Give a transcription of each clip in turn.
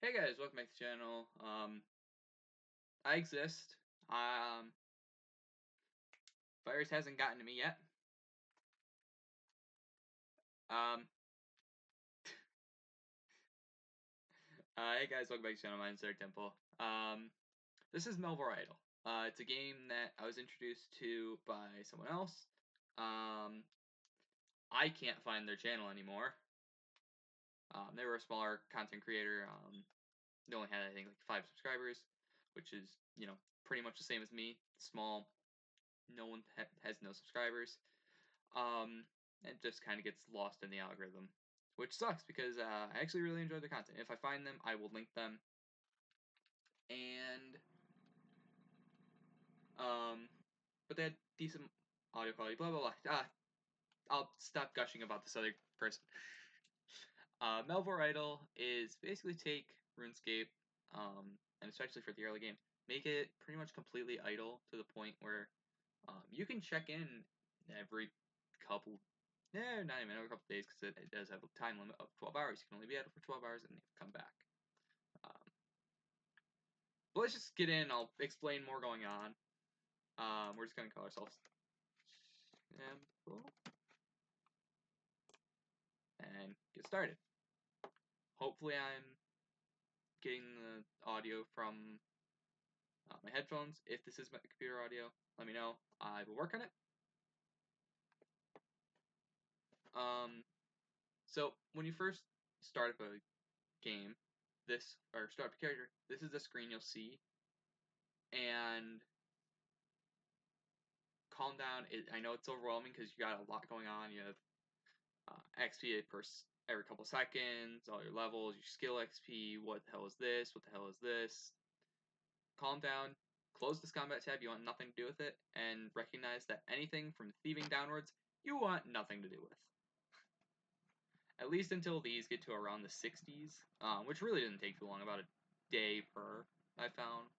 Hey guys, welcome back to the channel. I exist. Virus hasn't gotten to me yet. Um, hey guys, welcome back to the channel. Mine's Third Temple. This is Melvor Idle. It's a game that I was introduced to by someone else. I can't find their channel anymore. They were a smaller content creator. They only had, I think, like 5 subscribers, which is, pretty much the same as me. Small. No one has no subscribers. It just kind of gets lost in the algorithm, which sucks because I actually really enjoy the content. If I find them, I will link them. And but they had decent audio quality. Blah blah blah. I'll stop gushing about this other person. Melvor Idle is basically take RuneScape, and especially for the early game, make it pretty much completely idle to the point where you can check in every couple. Yeah, not even every couple days because it does have a time limit of 12 hours. You can only be idle for 12 hours and then come back. But let's just get in. I'll explain more going on. We're just going to call ourselves Temple and get started. Hopefully I'm getting the audio from my headphones. If this is my computer audio, let me know. I will work on it. So when you first start up a game, start up a character, this is the screen you'll see. And calm down. I know it's overwhelming because you got a lot going on. You have XP every couple seconds, all your levels, your skill XP. What the hell is this? What the hell is this? Calm down. Close this combat tab. You want nothing to do with it, and recognize that anything from thieving downwards, you want nothing to do with. At least until these get to around the 60s, which really didn't take too long, about a day per, I found.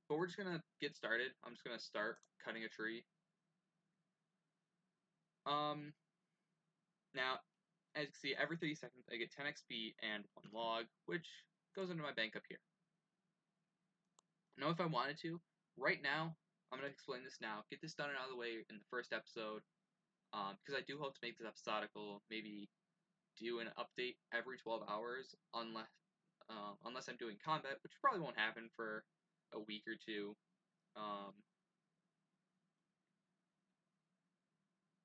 But we're just gonna get started. I'm just gonna start cutting a tree. Now, as you can see, every 30 seconds I get 10 XP and 1 log, which goes into my bank up here. Now, if I wanted to, right now, I'm going to explain this now, get this done and out of the way in the first episode, because I do hope to make this episodical, maybe do an update every 12 hours, unless I'm doing combat, which probably won't happen for a week or two.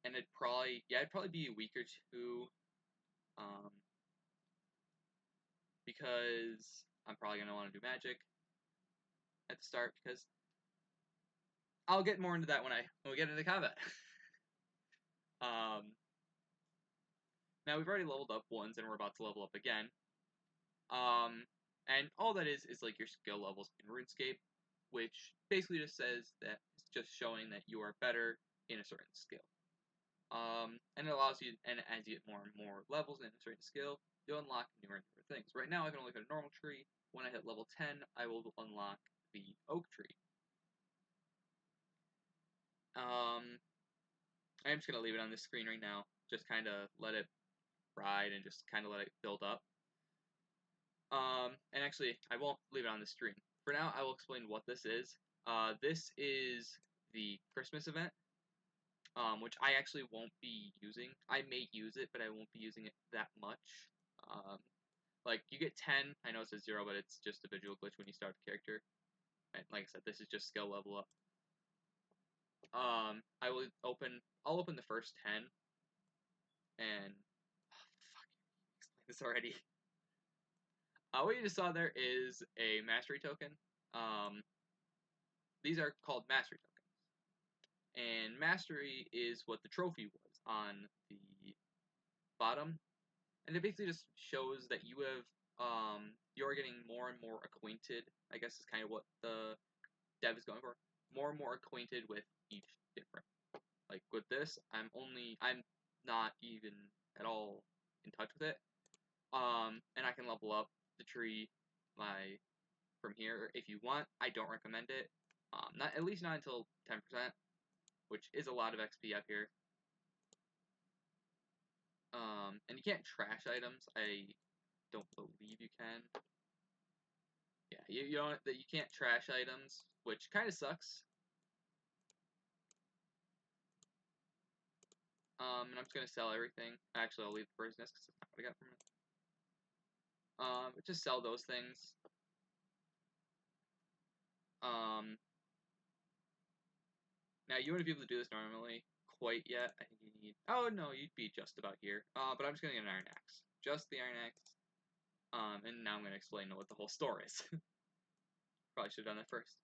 And it'd probably be a week or two, because I'm probably going to want to do magic at the start, because I'll get more into that when we get into combat. Now we've already leveled up once, and we're about to level up again. And all that is like your skill levels in RuneScape, which basically just says that it's just showing that you are better in a certain skill. And it allows you, and as you get more and more levels in a certain skill, you'll unlock newer and newer things. Right now, I can only hit a normal tree. When I hit level 10, I will unlock the oak tree. I'm just gonna leave it on this screen right now. Just kind of let it ride and just kind of let it build up. And actually, I won't leave it on the screen. For now, I will explain what this is. This is the Christmas event, which I actually won't be using. I may use it, but I won't be using it that much. Like, you get 10. I know it says 0, but it's just a visual glitch when you start the character. And like I said, this is just skill level up. I'll open the first 10, and fuck, I explained this already. What you just saw there is a mastery token. These are called mastery tokens, and mastery is what the trophy was on the bottom, and it basically just shows that you have you're getting more and more acquainted. I guess is kind of what the dev is going for. More and more acquainted with each different. Like with this, I'm not even at all in touch with it. And I can level up the tree from here if you want. I don't recommend it. Not at least not until 10%, which is a lot of XP up here. And And you can't trash items. I don't believe you can. Yeah, you don't. You can't trash items, which kind of sucks. And I'm just gonna sell everything. Actually, I'll leave the bird's nest because that's not what I got from it. Just sell those things. Now you wouldn't be able to do this normally quite yet. I think you need. Oh no, you'd be just about here. But I'm just gonna get an iron axe. Just the iron axe. And now I'm gonna explain what the whole store is. Probably should have done that first.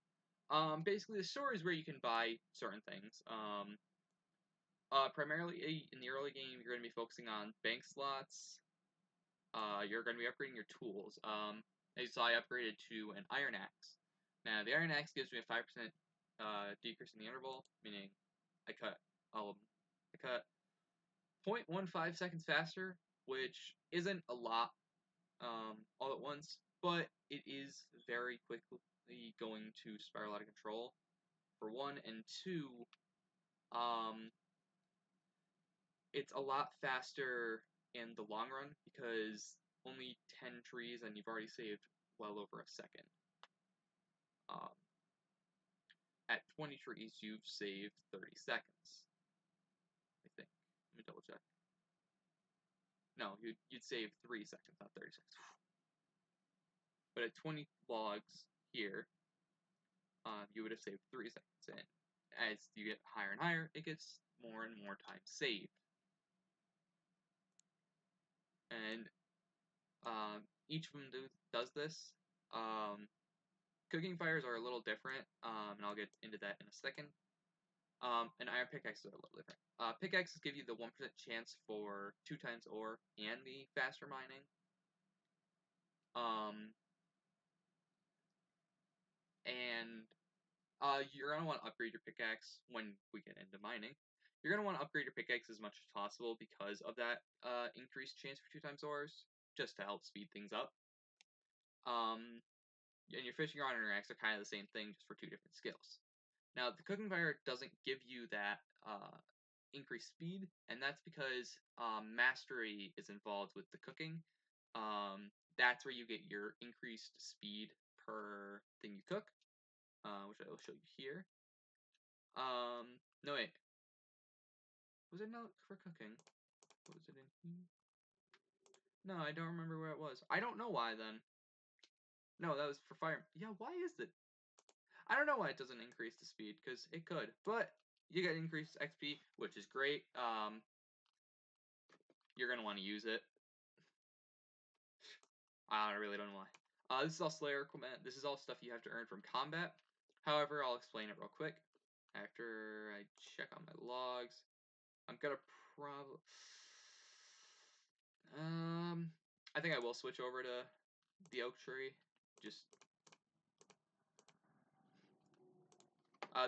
Basically, the store is where you can buy certain things. Primarily in the early game, you're going to be focusing on bank slots. You're going to be upgrading your tools. As you saw, I upgraded to an iron axe. Now, the iron axe gives me a 5% decrease in the interval, meaning I cut I cut 0.15 seconds faster, which isn't a lot all at once, but it is very quickly going to spiral out of control, for one, and two, um, it's a lot faster in the long run because only 10 trees and you've already saved well over a second. Um, at 20 trees, you've saved 30 seconds, I think. Let me double check. No, you'd save 3 seconds, not 30 seconds. But at 20 logs here, you would have saved 3 seconds. And as you get higher and higher, it gets more and more time saved. And each of them does this. Cooking fires are a little different, and I'll get into that in a second. And iron pickaxes are a little different. Pickaxes give you the 1% chance for 2 times ore and the faster mining. And you're going to want to upgrade your pickaxe when we get into mining. You're going to want to upgrade your pickaxe as much as possible because of that increased chance for 2 times ores, just to help speed things up. And your fishing rod and your axe are kind of the same thing, just for 2 different skills. Now, the cooking fire doesn't give you that increased speed, and that's because mastery is involved with the cooking. That's where you get your increased speed per thing you cook, which I will show you here. No wait, was it not for cooking? Was it in here? No, I don't remember where it was. I don't know why then. No, that was for fire. Yeah, why is it? I don't know why it doesn't increase the speed, because it could, but you get increased XP, which is great. You're going to want to use it. I really don't know why. This is all Slayer equipment. This is all stuff you have to earn from combat. However, I'll explain it real quick. After I check on my logs, I'm gonna I think I will switch over to the oak tree. Just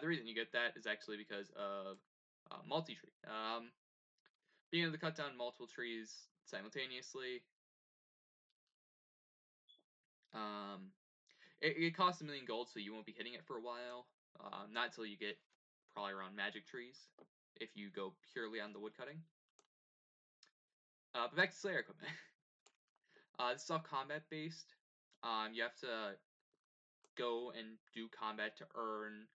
the reason you get that is actually because of multi-tree. Being able to cut down multiple trees simultaneously. It costs 1,000,000 gold, so you won't be hitting it for a while. Not until you get probably around magic trees, if you go purely on the woodcutting. But back to Slayer equipment. This is all combat based. You have to go and do combat to earn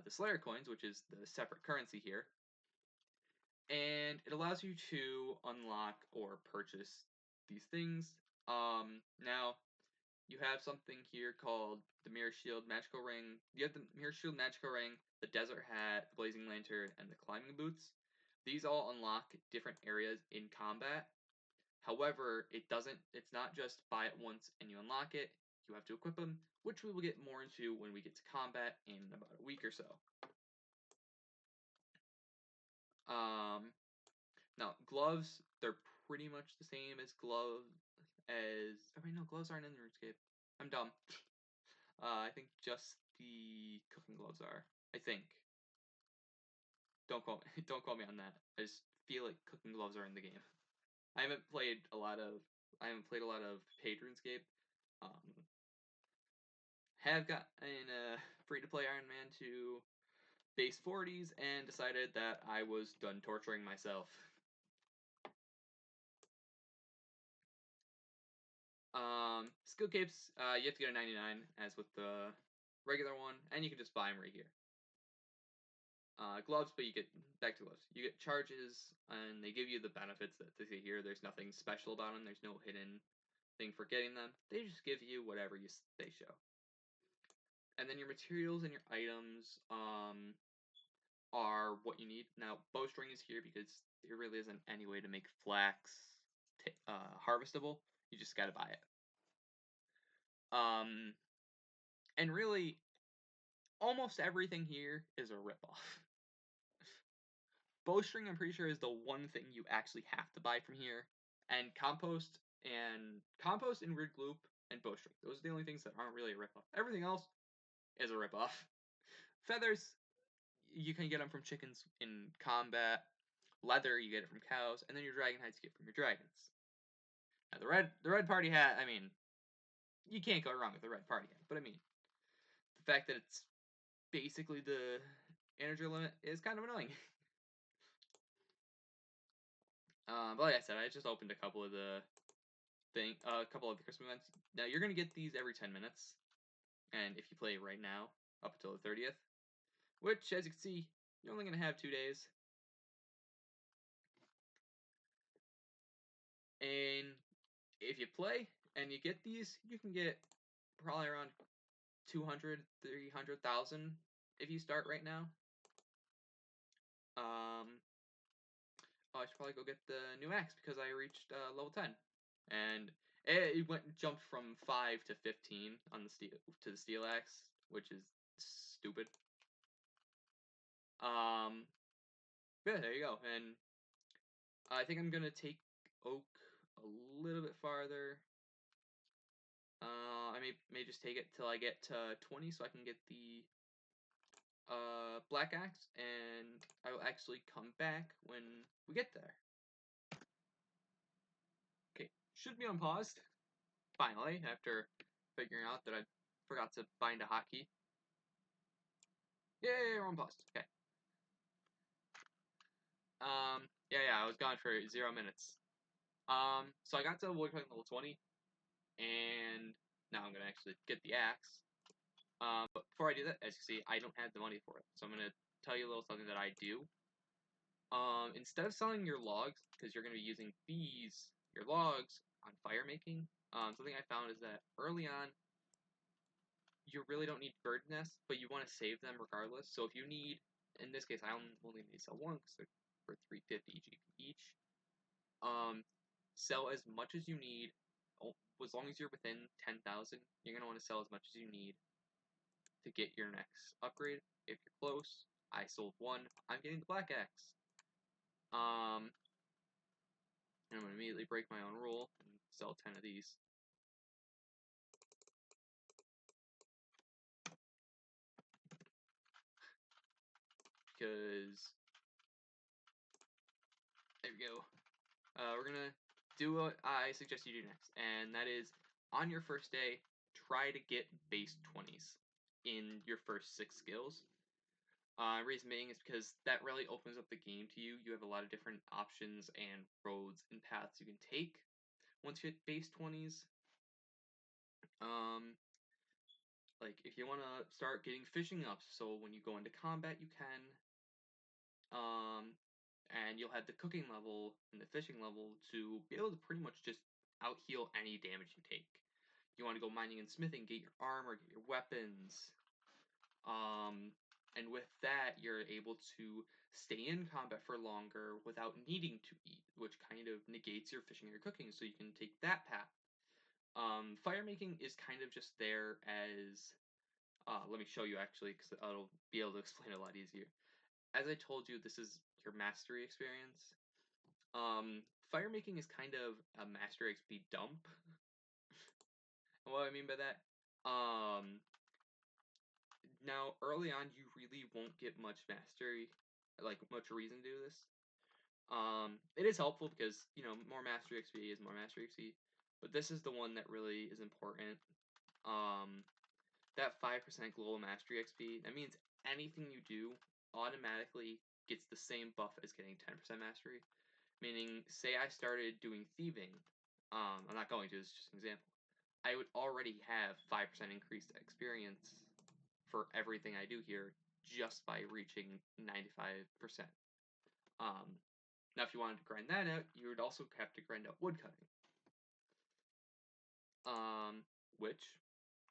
the Slayer coins, which is the separate currency here. And it allows you to unlock or purchase these things. Now, you have something here called the Mirror Shield Magical Ring. You have the Mirror Shield Magical Ring, the Desert Hat, the Blazing Lantern, and the Climbing Boots. These all unlock different areas in combat. However, it's not just buy it once and you unlock it. You have to equip them, which we will get more into when we get to combat in about a week or so. Now, gloves, they're pretty much the same as gloves as... Oh, wait, no, gloves aren't in the RuneScape. I'm dumb. I think just the cooking gloves are. I think. Don't quote me on that. I just feel like cooking gloves are in the game. I haven't played a lot of paid RuneScape. Have gotten free to play Iron Man to base 40s and decided that I was done torturing myself. Skill capes, you have to get a 99, as with the regular one, and you can just buy them right here. Gloves, but you get, back to gloves, you get charges, and they give you the benefits that they say here. There's nothing special about them. There's no hidden thing for getting them. They just give you whatever they show. And then your materials and your items are what you need. Now, bowstring is here because there really isn't any way to make flax harvestable. You just gotta buy it. And really, almost everything here is a ripoff. Bowstring, I'm pretty sure, is the one thing you actually have to buy from here. And compost and rid gloop and bowstring. Those are the only things that aren't really a ripoff. Everything else is a ripoff. Feathers, you can get them from chickens in combat. Leather, you get it from cows, and then your dragon hides you get from your dragons. Now the red party hat, I mean, you can't go wrong with the red party hat. But I mean, the fact that it's basically the energy limit is kind of annoying. But like I said, I just opened a couple of the Christmas events. Now you're gonna get these every 10 minutes, and if you play right now, up until the 30th, which, as you can see, you're only gonna have 2 days. And if you play and you get these, you can get probably around 200, 300,000 if you start right now. I should probably go get the new axe because I reached level 10, and it jumped from 5 to 15 on the steel axe, which is stupid. Yeah, there you go. And I think I'm gonna take oak a little bit farther. I may just take it till I get to 20, so I can get the black axe, and I will actually come back when we get there. Okay, should be unpaused. Finally, after figuring out that I forgot to bind a hotkey. Yay, we're unpaused. Okay. Yeah, I was gone for 0 minutes. So I got to woodcutting level 20, and now I'm gonna actually get the axe. But before I do that, as you see, I don't have the money for it. So I'm gonna tell you a little something that I do. Instead of selling your logs, because you're gonna be using your logs on fire making, something I found is that early on, you really don't need bird nests, but you want to save them regardless. So if you need, in this case, I only need to sell one because they're for 350 each. Sell as much as you need. As long as you're within 10,000, you're gonna want to sell as much as you need to get your next upgrade. If you're close, I sold one. I'm getting the black axe. And I'm gonna immediately break my own rule and sell 10 of these. Because there we go. We're gonna do what I suggest you do next, and that is on your first day, try to get base 20s in your first 6 skills. Reason being is because that really opens up the game to you. You have a lot of different options and roads and paths you can take once you hit base 20s. Like if you want to start getting fishing up, so when you go into combat you can. And you'll have the cooking level and the fishing level to be able to pretty much just out heal any damage you take. You want to go mining and smithing, get your armor, get your weapons. And with that, you're able to stay in combat for longer without needing to eat, which kind of negates your fishing or your cooking, so you can take that path. Fire making is kind of just there as, let me show you actually, because I'll be able to explain it a lot easier. As I told you, this is your mastery experience. Fire making is kind of a mastery XP dump. What I mean by that, now early on you really won't get much mastery, like much reason to do this. It is helpful because more mastery XP is more mastery XP, but this is the one that really is important. That 5% global mastery XP, that means anything you do automatically gets the same buff as getting 10% mastery. Meaning, say I started doing thieving. I'm not going to, it's just an example. I would already have 5% increased experience for everything I do here just by reaching 95%. Now, if you wanted to grind that out, you would also have to grind out woodcutting. Which,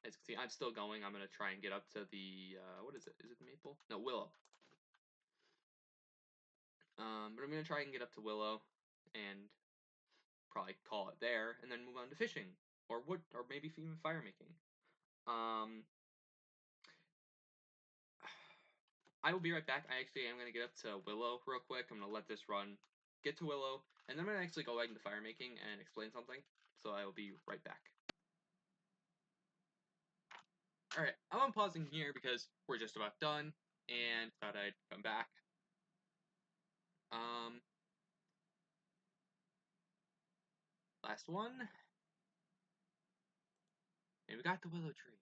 as you can see, I'm still going. I'm going to try and get up to the, what is it? Is it maple? No, willow. But I'm going to try and get up to willow and probably call it there, and then move on to fishing, or wood, or maybe even fire making. I will be right back. I actually am going to get up to willow real quick. I'm going to let this run, get to willow, and then I'm going to actually go back into fire making and explain something. So I will be right back. Alright, I'm unpausing here because we're just about done, and thought I'd come back. Last one. And we got the willow tree.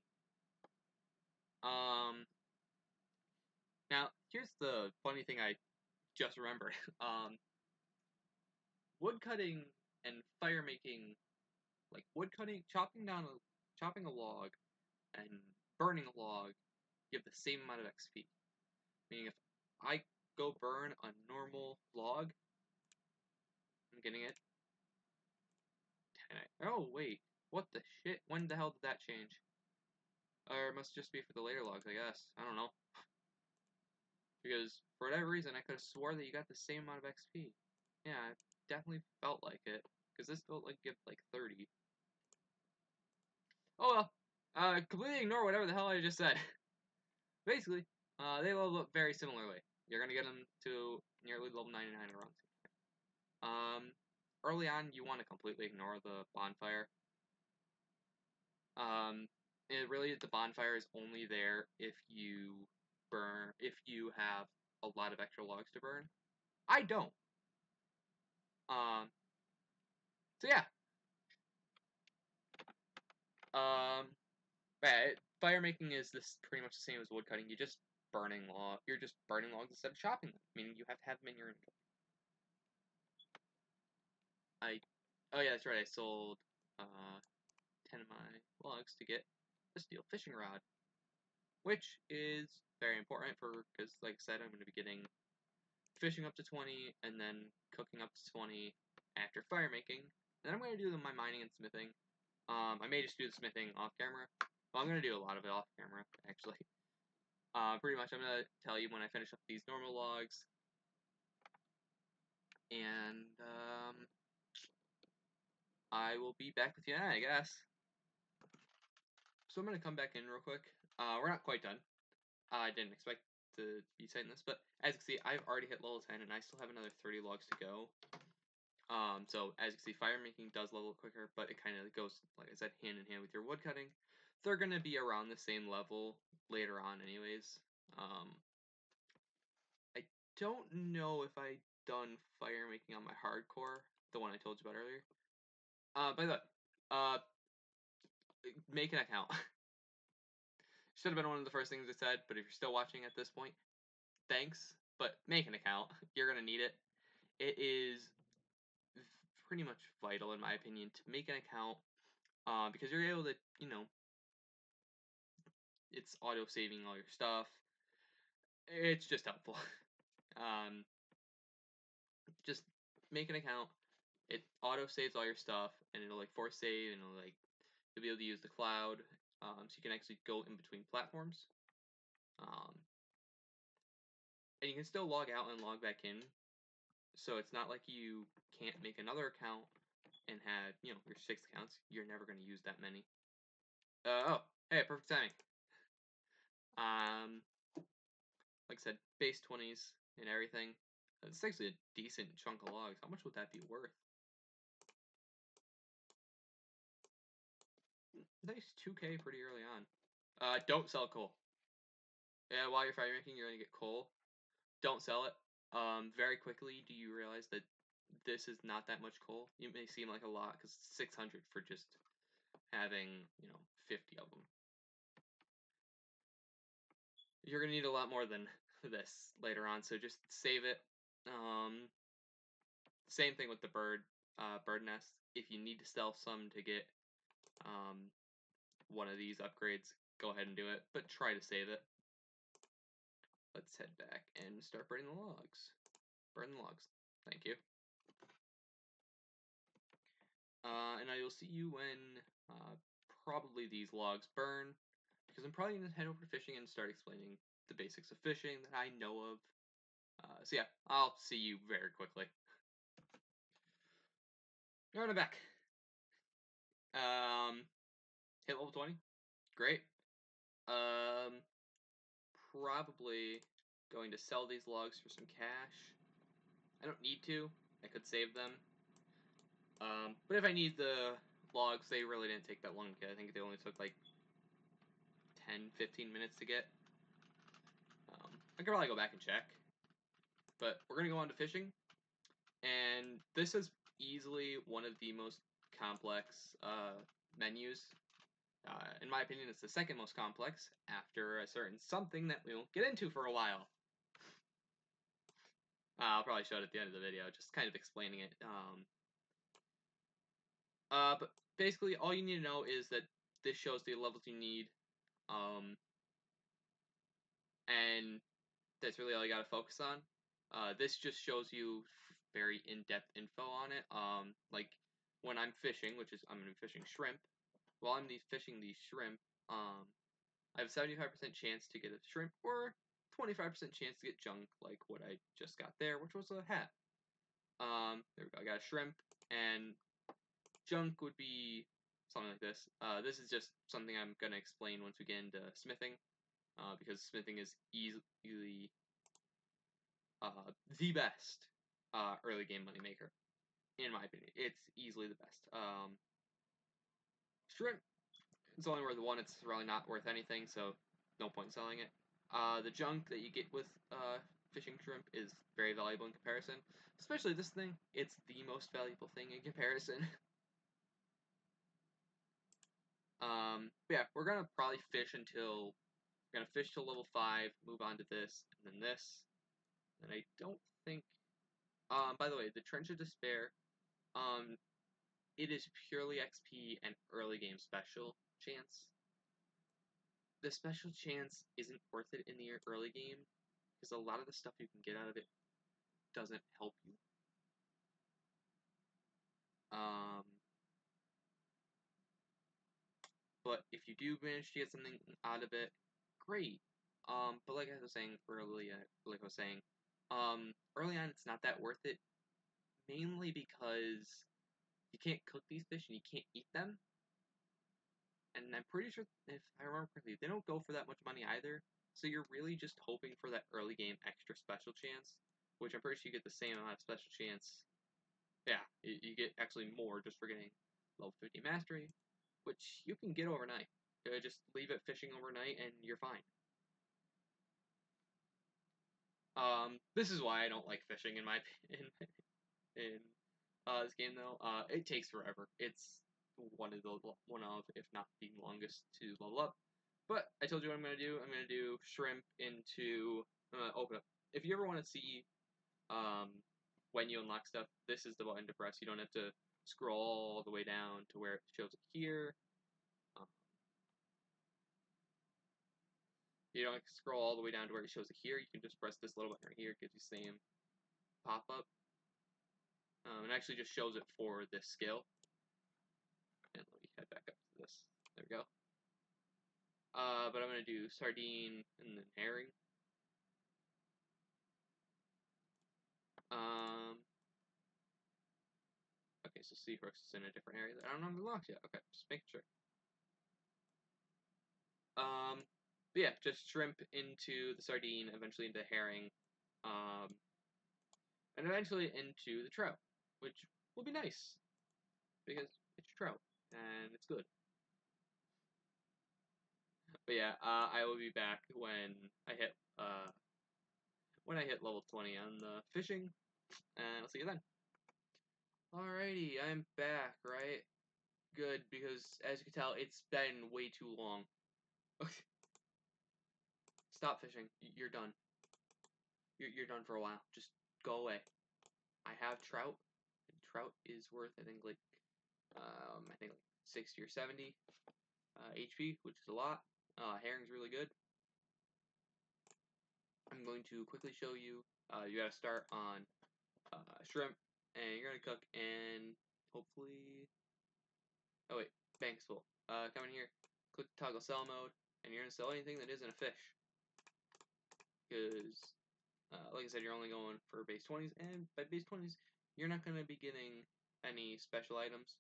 Now, here's the funny thing I just remembered. Wood cutting and fire making, like wood cutting, chopping a log and burning a log, give the same amount of XP. Meaning if I go burn a normal log, I'm getting it. 10. Oh, wait. What the shit? When the hell did that change? Or it must just be for the later logs, I guess. I don't know. Because, for whatever reason, I could have swore that you got the same amount of XP. Yeah, it definitely felt like it. Because this felt like give like 30. Oh well. Completely ignore whatever the hell I just said. Basically, they level up very similarly. You're gonna get them to nearly level 99 around. Early on, you want to completely ignore the bonfire. The bonfire is only there if you have a lot of extra logs to burn. I don't. So yeah. Fire making is pretty much the same as wood cutting. You're just burning logs instead of chopping them, meaning you have to have them in your inventory. Oh yeah, that's right. I sold 10 of my logs to get the steel fishing rod, which is very important because, like I said, I'm going to be getting fishing up to 20 and then cooking up to 20 after fire making. Then I'm going to do my mining and smithing. I may just do the smithing off camera. Well, I'm going to do a lot of it off camera, actually. Pretty much, I'm going to tell you when I finish up these normal logs. And, I will be back with you now, I guess. So I'm going to come back in real quick. We're not quite done. I didn't expect to be saying this, but as you can see, I've already hit level 10, and I still have another 30 logs to go. So as you can see, fire making does level quicker, but it kind of goes, like I said, hand in hand with your wood cutting. They're going to be around the same level later on anyways. I don't know if I done fire making on my hardcore, the one I told you about earlier. By the way, make an account. Should have been one of the first things I said, but if you're still watching at this point, thanks, but make an account. You're going to need it. It is pretty much vital, in my opinion, to make an account, because you're able to, it's auto-saving all your stuff. It's just helpful. Just make an account. It auto-saves all your stuff, and it'll, like, force save, and it'll, like, you'll be able to use the cloud, so you can actually go in between platforms. And you can still log out and log back in, so it's not like you can't make another account and have, your 6 accounts. You're never going to use that many. Oh, hey, perfect timing. Like I said, base 20s and everything. It's actually a decent chunk of logs. How much would that be worth? Nice 2K pretty early on. Don't sell coal. Yeah, while you're fire making, you're gonna get coal. Don't sell it. Very quickly, do you realize that this is not that much coal? It may seem like a lot because 600 for just having, 50 of them. You're gonna need a lot more than this later on, so just save it. Same thing with the bird nest. If you need to sell some to get one of these upgrades, go ahead and do it, but try to save it. Let's head back and start burning the logs. Burn the logs. Thank you. And I will see you when probably these logs burn, because I'm probably going to head over to fishing and start explaining the basics of fishing that I know of. So yeah, I'll see you very quickly. Alright, I'm back. Hit level 20. Great. Probably going to sell these logs for some cash. I don't need to. I could save them. But if I need the logs, they really didn't take that long to get. I think they only took like 10-15 minutes to get. I could probably go back and check. But we're going to go on to fishing. And this is easily one of the most complex menus. In my opinion, it's the second most complex after a certain something that we won't get into for a while. I'll probably show it at the end of the video, just kind of explaining it. But basically, all you need to know is that this shows the levels you need, and that's really all you gotta focus on. This just shows you very in-depth info on it. Like when I'm fishing, which is I'm gonna be fishing shrimp. While I'm fishing these shrimp, I have a 75% chance to get a shrimp or 25% chance to get junk, like what I just got there, which was a hat. There we go. I got a shrimp, and junk would be something like this. This is just something I'm gonna explain once we get into smithing, because smithing is easily the best early game moneymaker, in my opinion. It's easily the best. Shrimp, it's only worth one. It's really not worth anything, so no point selling it. The junk that you get with fishing shrimp is very valuable in comparison. Especially this thing, it's the most valuable thing in comparison. But yeah, we're gonna probably fish until we're gonna fish till level 5, move on to this, and then this. And I don't think. By the way, the Trench of Despair, it is purely XP and early game special chance. The special chance isn't worth it in the early game because a lot of the stuff you can get out of it doesn't help you. But if you do manage to get something out of it, great. But like I was saying earlier, early on it's not that worth it, mainly because you can't cook these fish and you can't eat them. And I'm pretty sure, if I remember correctly, they don't go for that much money either. So you're really just hoping for that early game extra special chance, which I'm pretty sure you get the same amount of special chance. Yeah, you get actually more just for getting level 50 mastery, which you can get overnight. Just leave it fishing overnight and you're fine. This is why I don't like fishing in my in this game though. It takes forever. It's one of, if not the longest to level up. But I told you what I'm gonna do. I'm gonna do shrimp into open up. If you ever want to see when you unlock stuff, this is the button to press. You don't have to scroll all the way down to where it shows it here. You don't have to scroll all the way down to where it shows it here. You can just press this little button right here. It gives you the same pop-up. It actually just shows it for this skill. And let me head back up to this. There we go. But I'm going to do sardine and then herring. Okay, so seahorse is in a different area that I don't have unlocked yet. Okay, just making sure. But yeah, just shrimp into the sardine, eventually into herring, and eventually into the trout, which will be nice because it's trout and it's good. But yeah, I will be back when I hit level 20 on the fishing, and I'll see you then. Alrighty, I'm back, right? Good, because as you can tell, it's been way too long. Stop fishing. You're done. You're done for a while. Just go away. I have trout. And trout is worth, I think, like 60 or 70. HP, which is a lot. Herring's really good. I'm going to quickly show you. You gotta start on shrimp, and you're gonna cook, and hopefully. Oh wait, bank's full. Come in here, click toggle sell mode, and you're gonna sell anything that isn't a fish. Because, like I said, you're only going for base 20s, and by base 20s, you're not gonna be getting any special items.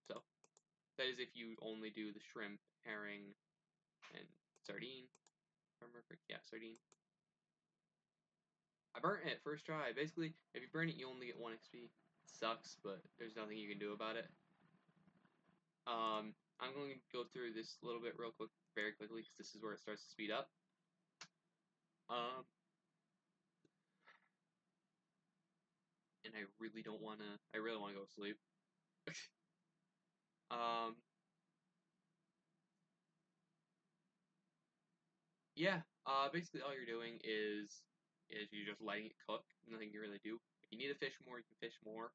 So, that is if you only do the shrimp, herring, and sardine. Yeah, sardine. I burnt it first try. Basically, if you burn it, you only get 1 XP. It sucks, but there's nothing you can do about it. I'm going to go through this a little bit real quick, very quickly, because this is where it starts to speed up. And I really don't want to. I really want to go to sleep. Yeah. Basically, all you're doing is you're just letting it cook. Nothing you really do. If you need to fish more, you can fish more.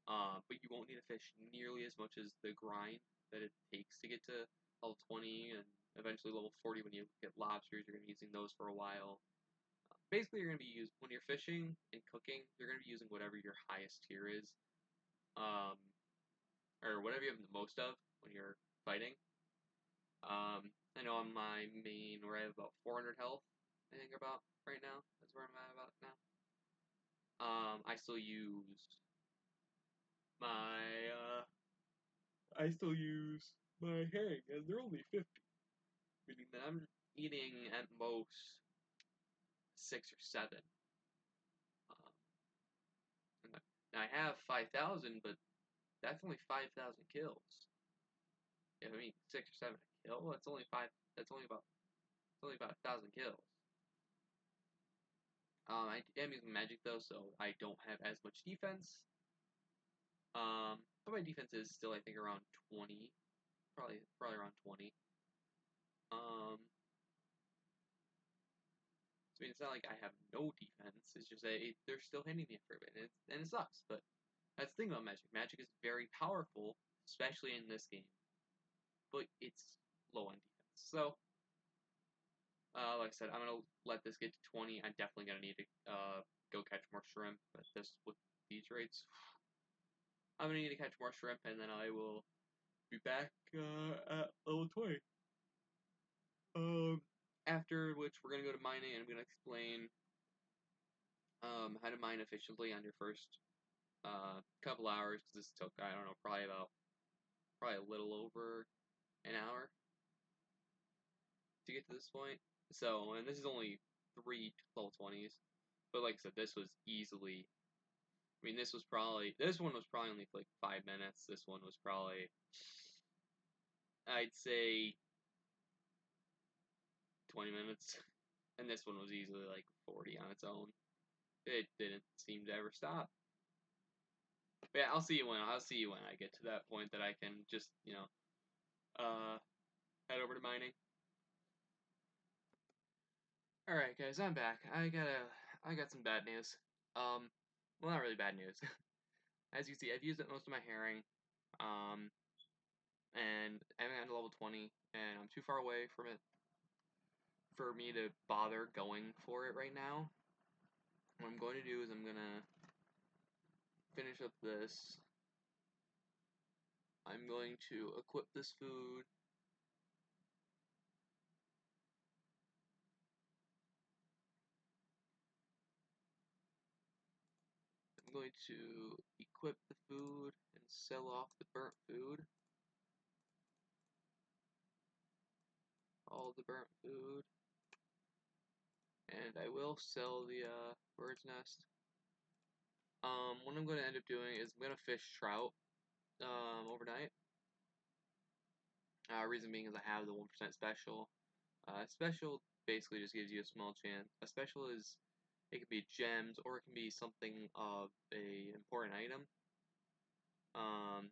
But you won't need to fish nearly as much as the grind that it takes to get to level 20 and eventually level 40 when you get lobsters. You're going to be using those for a while. Basically, you're going to be when you're fishing and cooking, you're going to be using whatever your highest tier is, or whatever you have the most of when you're fighting. I know on my main where I have about 400 health, I think about right now. That's where I'm at about now. I still use my herring, and they're only 50, meaning that I'm eating at most 6 or 7. Now I have 5,000, but that's only 5,000 kills. If I mean 6 or 7 a kill, that's only 5. That's only about 1,000 kills. I am using magic though, so I don't have as much defense. But my defense is still, I think, around 20, probably around 20. I mean, it's not like I have no defense. It's just that they're still hitting me for a bit, and it sucks. But that's the thing about magic. Magic is very powerful, especially in this game. But it's low on defense. So, like I said, I'm gonna let this get to 20. I'm definitely gonna need to go catch more shrimp. But this with these rates, I'm gonna need to catch more shrimp, and then I will be back at level 20. After which we're gonna go to mining, and I'm gonna explain how to mine efficiently on your first couple hours, because this took, I don't know, probably a little over an hour to get to this point. So, and this is only 3 level 20s, but like I said, this was easily. I mean, this one was probably only like 5 minutes. This one was probably, I'd say, 20 minutes, and this one was easily like 40 on its own. It didn't seem to ever stop. But yeah, I'll see you when I get to that point that I can just, head over to mining. Alright guys, I'm back. I got some bad news. Well, not really bad news. As you see, I've used most of my herring, and I haven't gotten to level 20, and I'm too far away from it for me to bother going for it right now. What I'm going to do is I'm gonna finish up this. I'm going to equip this food. I'm going to equip the food and sell off the burnt food. All the burnt food. And I will sell the bird's nest. What I'm going to end up doing is I'm going to fish trout overnight. Reason being is I have the 1% special. Special basically just gives you a small chance. A special is, it can be gems or it can be something of a important item.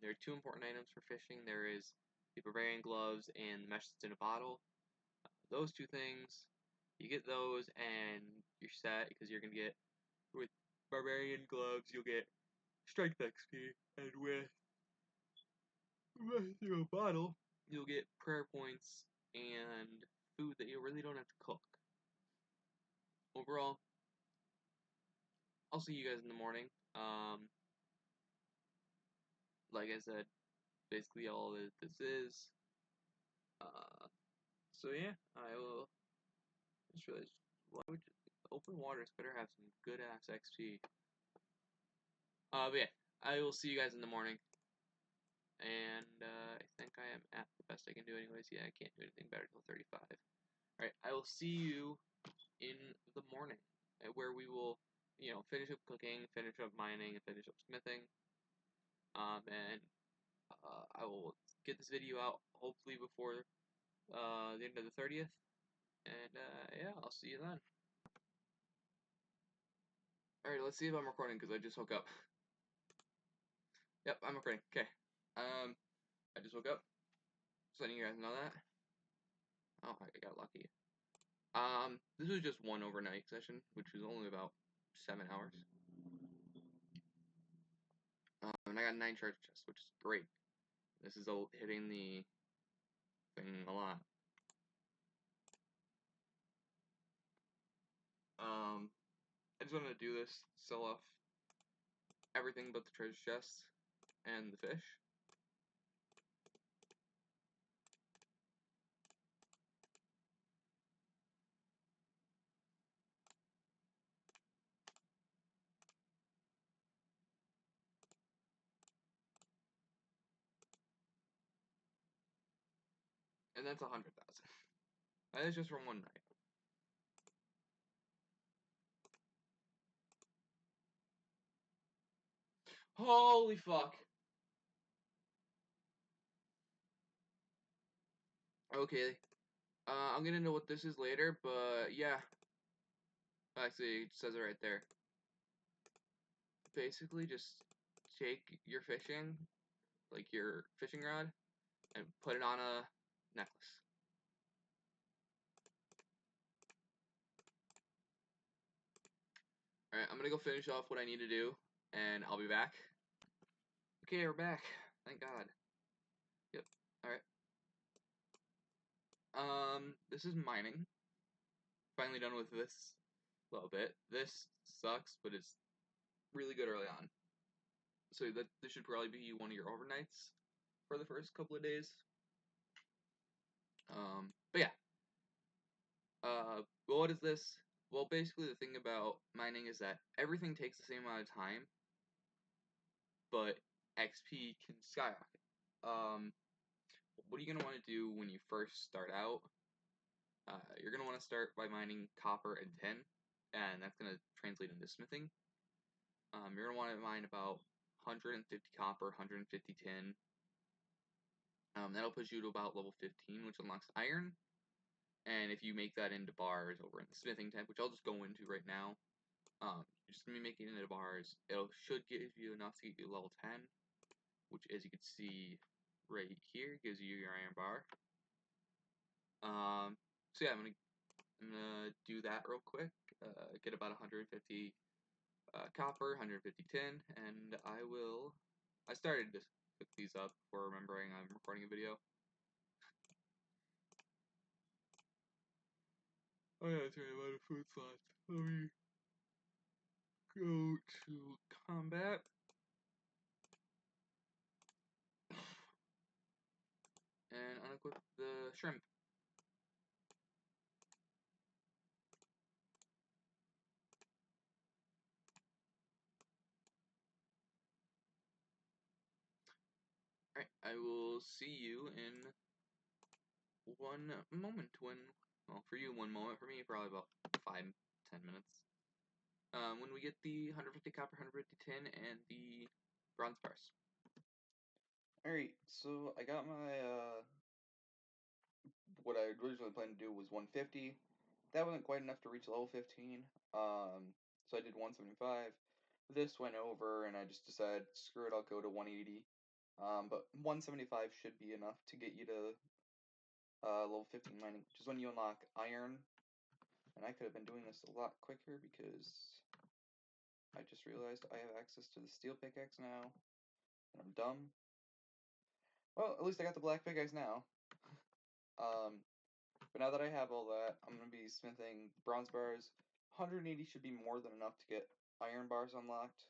There are 2 important items for fishing. There is the barbarian gloves and the mesh that's in a bottle. Those 2 things, you get those and you're set, because you're going to get, with barbarian gloves, you'll get strength XP, and with a bottle, you'll get prayer points and food that you really don't have to cook. Overall, I'll see you guys in the morning. Like I said, basically all that this is. So yeah, I will. Just realized, why would open waters better have some good ass XP? But yeah, I will see you guys in the morning. And I think I am at the best I can do anyways. Yeah, I can't do anything better till 35. Alright, I will see you in the morning, where we will, finish up cooking, finish up mining, and finish up smithing. And I will get this video out hopefully before the end of the 30th. And yeah, I'll see you then. Alright, let's see if I'm recording because I just woke up. Yep, I'm recording. Okay. I just woke up. Just letting you guys know that. Oh, I got lucky. This was just one overnight session, which was only about 7 hours. And I got 9 treasure chests, which is great. This is hitting the thing a lot. I just wanted to do this, sell off everything but the treasure chests and the fish. And that's 100,000. That is just from one night. Holy fuck. Okay. I'm gonna know what this is later, but yeah. Actually, it says it right there. Basically, just take your fishing, like your fishing rod, and put it on a necklace. Alright, I'm gonna go finish off what I need to do, and I'll be back. Okay, we're back. Thank God. Yep. Alright. This is mining. Finally done with this little bit. This sucks, but it's really good early on. So this should probably be one of your overnights for the first couple of days. But yeah. Well, what is this? Well, basically the thing about mining is that everything takes the same amount of time, but XP can skyrocket. What are you gonna want to do when you first start out? You're gonna want to start by mining copper and tin, and that's gonna translate into smithing. You're gonna want to mine about 150 copper, 150 tin. That'll push you to about level 15, which unlocks iron. And if you make that into bars over in the smithing tent, which I'll just go into right now, you're just gonna be making it into bars. It should give you enough to get you level 10, which, as you can see right here, gives you your iron bar. So yeah, I'm gonna do that real quick. Get about 150 copper, 150 tin, and I started to cook these up before remembering I'm recording a video. Oh yeah, that's right, I'm out of food slots. Let me go to combat. And unequip the shrimp. Alright, I will see you in one moment well, for you, 1 moment. For me, probably about 5-10 minutes. When we get the 150 copper, 150 tin, and the bronze bars. Alright, so I got my, what I originally planned to do was 150. That wasn't quite enough to reach level 15, so I did 175. This went over, and I just decided, screw it, I'll go to 180. But 175 should be enough to get you to level 15 mining, which is when you unlock iron. And I could have been doing this a lot quicker because I just realized I have access to the steel pickaxe now, and I'm dumb. Well, at least I got the black pickaxe now. But now that I have all that, I'm going to be smithing bronze bars. 180 should be more than enough to get iron bars unlocked.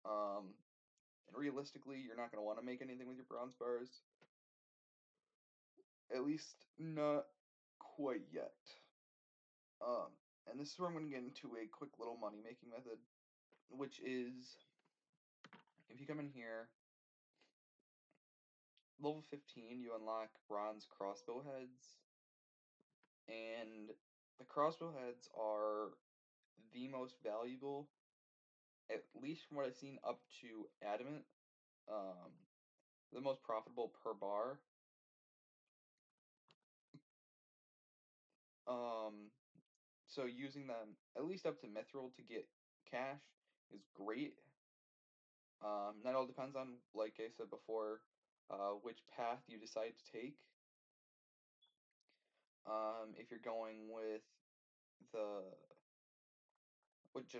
And realistically, you're not going to want to make anything with your bronze bars. At least not quite yet. And this is where I'm going to get into a quick little money making method, which is if you come in here, level 15, you unlock bronze crossbow heads, and the crossbow heads are the most valuable, at least from what I've seen, up to adamant. The most profitable per bar. Um, so using them at least up to mithril to get cash is great. That all depends on, like I said before, which path you decide to take. If you're going with the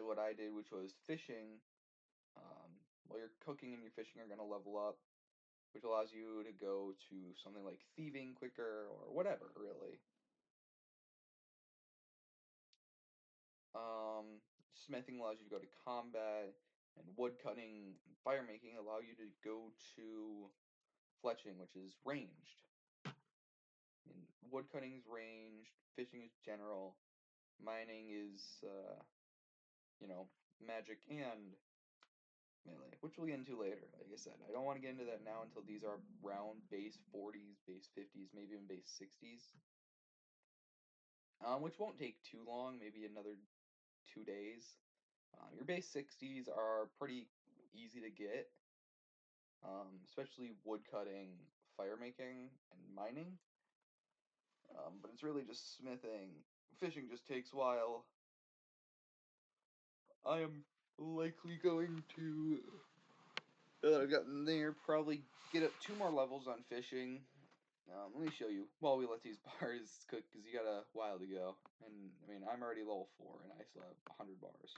what I did, which was fishing, while you're cooking and you're fishing are gonna level up, which allows you to go to something like thieving quicker or whatever, really. Smithing allows you to go to combat, and wood cutting and fire making allow you to go to fletching, which is ranged. And wood cutting is ranged, fishing is general, mining is, magic and melee, which we'll get into later. Like I said, I don't want to get into that now until these are round base 40s, base 50s, maybe even base 60s. Which won't take too long, maybe another 2 days. Your base 60s are pretty easy to get, especially wood cutting, fire making, and mining. But it's really just smithing. Fishing just takes a while. I am likely going to, now that I've gotten there, probably get up 2 more levels on fishing. Let me show you while we let these bars cook, because you got a while to go. And, I mean, I'm already level 4, and I still have 100 bars.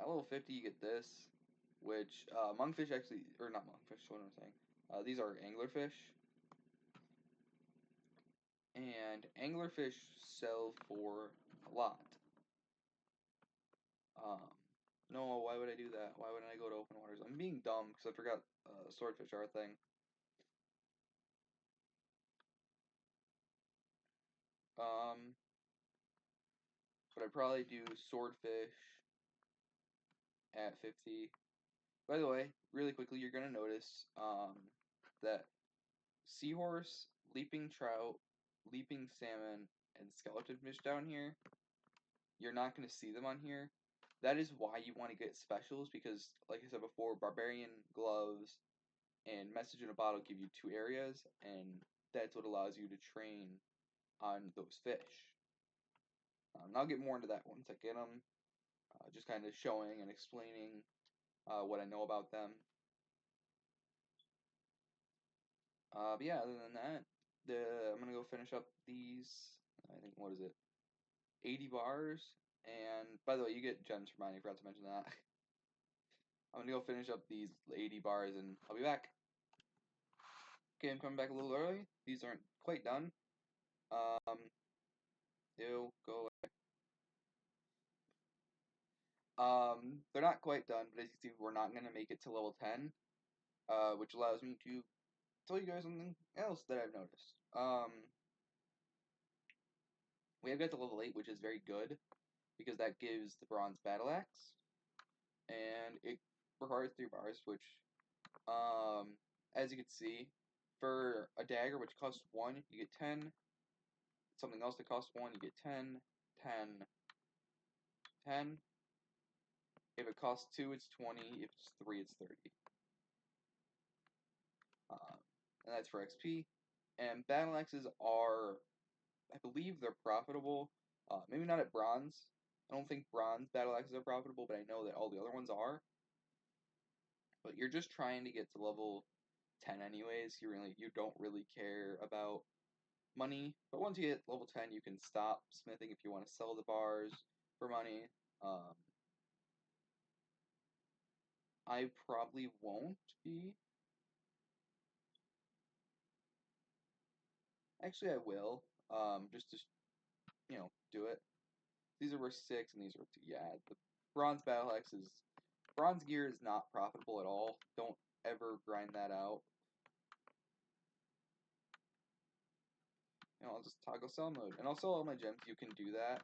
At level 50, you get this, which, monkfish actually, or not monkfish, what am I saying? These are anglerfish. And anglerfish sell for a lot. No, why would I do that? Why wouldn't I go to open waters? I'm being dumb, because I forgot swordfish are a thing. But I'd probably do swordfish at 50. By the way, really quickly, you're going to notice that seahorse, leaping trout, leaping salmon, and skeleton fish down here, you're not going to see them on here. That is why you want to get specials, because, like I said before, barbarian gloves and message in a bottle give you 2 areas, and that's what allows you to train on those fish. And I'll get more into that once I get them, just kind of showing and explaining what I know about them. But yeah, other than that, I'm gonna go finish up these. I think, what is it, 80 bars. And by the way, you get gems for mining. I forgot to mention that. I'm gonna go finish up these 80 bars, and I'll be back. Okay, I'm coming back a little early. These aren't quite done. Ew, go away. They're not quite done, but as you see, we're not gonna make it to level 10, which allows me to tell you guys something else that I've noticed. We have got to level 8, which is very good, because that gives the bronze battle axe, and it requires 3 bars, which, as you can see, for a dagger which costs 1, you get 10. Something else that costs 1, you get 10, 10, 10. If it costs 2, it's 20. If it's 3, it's 30. And that's for XP. And battle axes are, I believe they're profitable. Maybe not at bronze. I don't think bronze battle axes are profitable, but I know that all the other ones are. But you're just trying to get to level 10 anyways. You don't really care about money. But once you hit level 10, you can stop smithing if you want to sell the bars for money. I probably won't be. Actually, I will. Just to do it. These are worth 6, and these are worth 2. Yeah, the bronze battle axe is bronze gear is not profitable at all. Don't ever grind that out. I'll just toggle sell mode, and also all my gems. You can do that.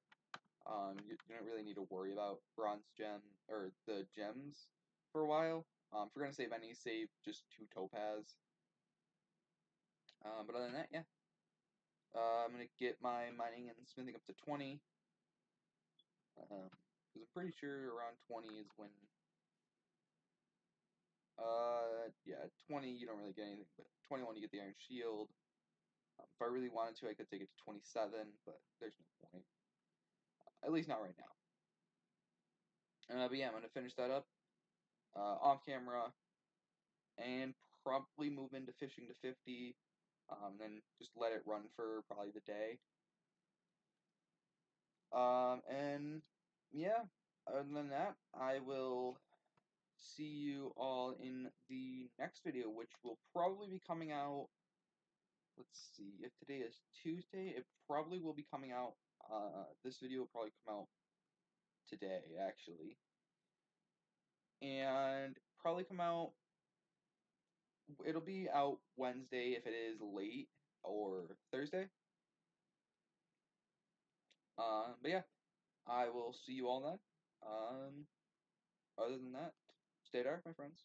You don't really need to worry about bronze gem or the gems for a while. If you're gonna save any, save just 2 topaz. But other than that, yeah. I'm gonna get my mining and smithing up to 20. Because I'm pretty sure around 20 is when. Yeah, 20 you don't really get anything, but 21 you get the iron shield. If I really wanted to, I could take it to 27, but there's no point. At least not right now. But yeah, I'm gonna finish that up off camera, and probably move into fishing to 50. Then just let it run for probably the day. And yeah, other than that, I will see you all in the next video, which will probably be coming out. Let's see, if today is Tuesday, it probably will be coming out. This video will probably come out today, actually. And probably come out. It'll be out Wednesday if it is late, or Thursday. But yeah, I will see you all then. Other than that, stay dark, my friends.